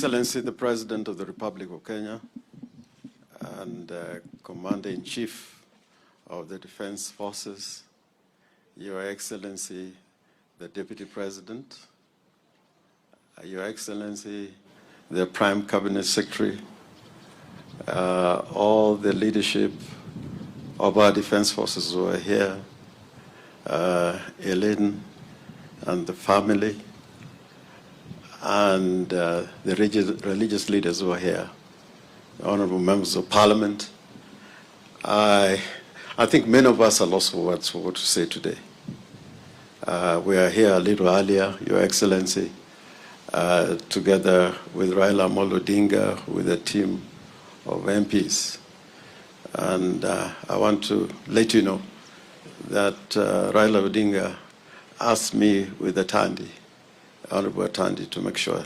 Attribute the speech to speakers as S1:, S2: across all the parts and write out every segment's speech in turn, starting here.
S1: Excellency, the President of the Republic of Kenya and Commander-in-Chief of the Defense Forces, Your Excellency, the Deputy President, Your Excellency, the Prime Cabinet Secretary, all the leadership of our defense forces who are here, Ellen and the family, and the religious leaders who are here, honorable members of Parliament. I think many of us are lost for words for what to say today. We are here a little earlier, Your Excellency, together with Raila Odinga, with a team of MPs. And I want to let you know that Raila Odinga asked me with Atandi, Honorable Atandi, to make sure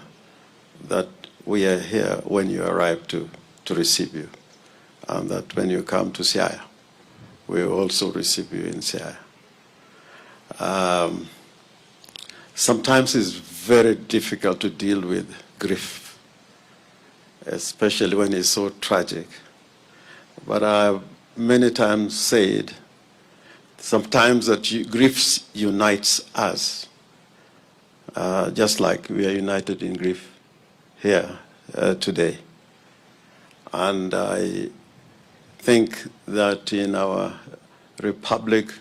S1: that we are here when you arrive to receive you, and that when you come to Siaya, we will also receive you in Siaya. Sometimes it's very difficult to deal with grief, especially when it's so tragic. But I've many times said, sometimes that grief unites us, just like we are united in grief here today. And I think that in our republic,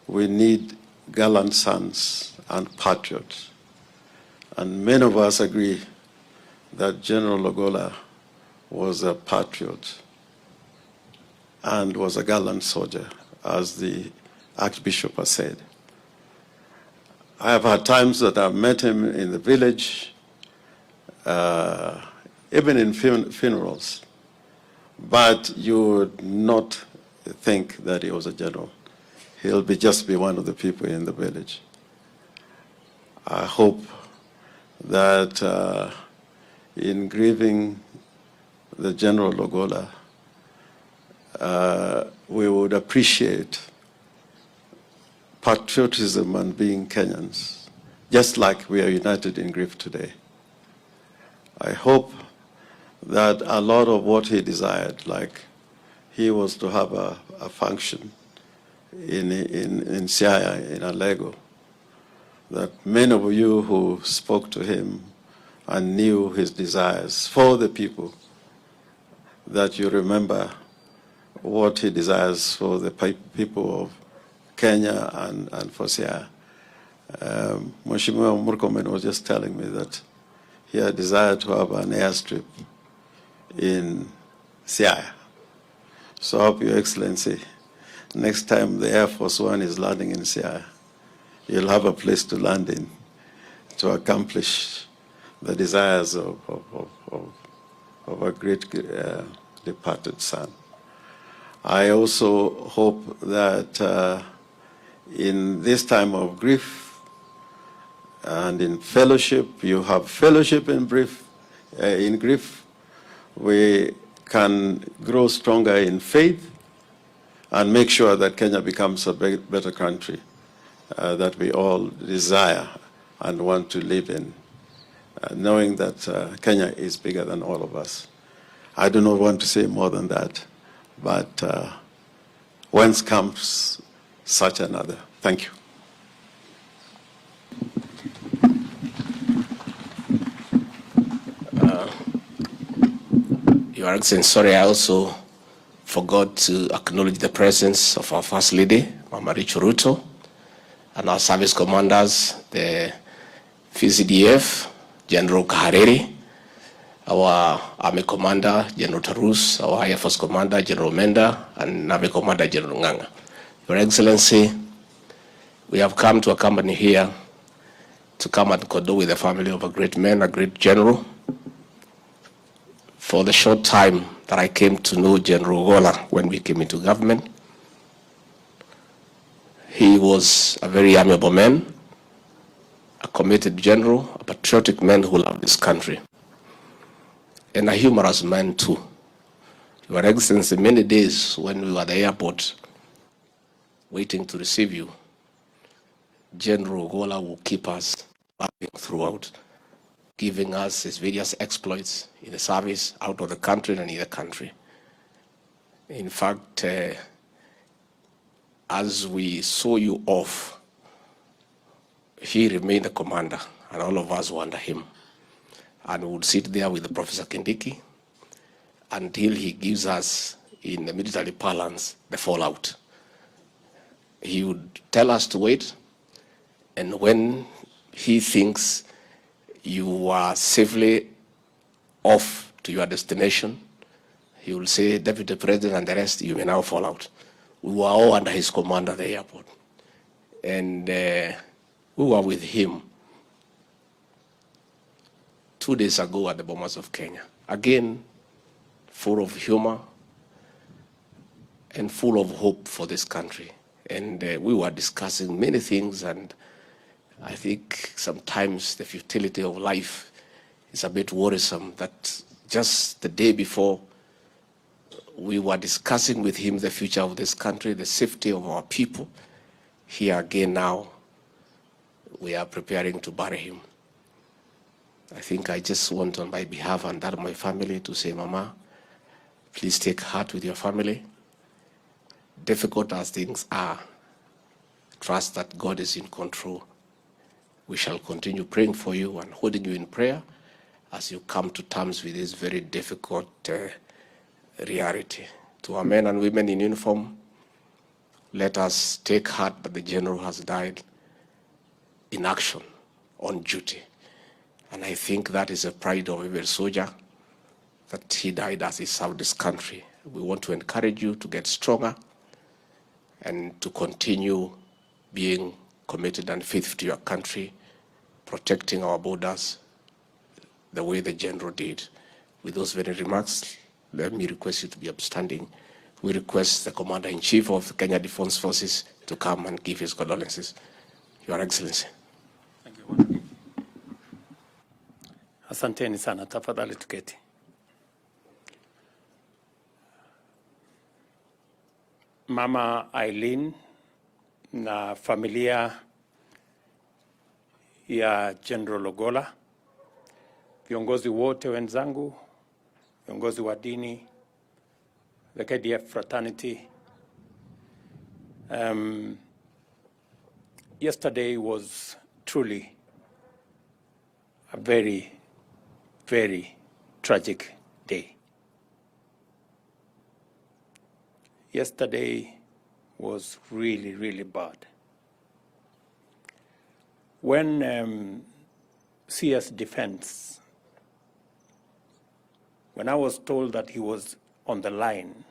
S1: we need gallant sons and patriots. And many of us agree that General Ogolla was a patriot and was a gallant soldier, as the Archbishop has said. I have had times that I've met him in the village, even in funerals, but you would not think that he was a general. He'll just be one of the people in the village. I hope that in grieving the General Ogolla, we would appreciate patriotism and being Kenyans, just like we are united in grief today. I hope that a lot of what he desired, like he was to have a function in Siaya, in Orengo, that many of you who spoke to him and knew his desires for the people, that you remember what he desires for the people of Kenya and for Siaya. Mheshimiwa Murkomen was just telling me that he had desired to have an airstrip in Siaya. So I hope, Your Excellency, next time the Air Force One is landing in Siaya, you'll have a place to land in to accomplish the desires of a great departed son. I also hope that in this time of grief and in fellowship, you have fellowship in grief, we can grow stronger in faith and make sure that Kenya becomes a better country that we all desire and want to live in, knowing that Kenya is bigger than all of us. I do not want to say more than that, but whence comes such another? Thank you.
S2: Your Excellency, sorry, I also forgot to acknowledge the presence of our First Lady, Mama Ruto, and our service commanders, the VCDF, General Kahariri, our Army Commander, General Tarus, our Air Force Commander, General Menda, and Army Commander, General Nganga. Your Excellency, we have come to accompany here to come and condole with the family of a great man, a great general. For the short time that I came to know General Ogolla when we came into government, he was a very amiable man, a committed general, a patriotic man who loved this country. and a humorous man too. Your Excellency, many days when we were at the airport waiting to receive you, General Ogolla will keep us laughing throughout, giving us his various exploits in the service, out of the country and in the country. In fact, as we saw you off, he remained the commander, and all of us were under him. And we would sit there with Professor Kindiki until he gives us, in the military parlance, the fallout. He would tell us to wait, and when he thinks you are safely off to your destination, he will say, Deputy President and the rest, you may now fall out. We were all under his command at the airport. And we were with him 2 days ago at the Bomas of Kenya. Again, full of humor and full of hope for this country. And we were discussing many things, and I think sometimes the futility of life is a bit worrisome, that just the day before we were discussing with him the future of this country, the safety of our people. Here again now, we are preparing to bury him. I think I just want on my behalf and that of my family to say, Mama, please take heart with your family. Difficult as things are, trust that God is in control. We shall continue praying for you and holding you in prayer as you come to terms with this very difficult reality. To our men and women in uniform, let us take heart that the general has died in action, on duty. And I think that is a pride of every soldier, that he died as he served this country. We want to encourage you to get stronger and to continue being committed and faithful to your country, protecting our borders the way the general did. With those very remarks, let me request you to be upstanding. We request the Commander-in-Chief of the Kenya Defense Forces to come and give his condolences. Your Excellency.
S3: Thank you. Asanteni sana, tafadhali tuketi. Mama Eileen na familia ya General Ogolla, viongozi wote wenzangu, viongozi wa dini, the KDF fraternity. Yesterday was truly a very, very tragic day. Yesterday was really, really bad. When CS Defense, when I was told that he was on the line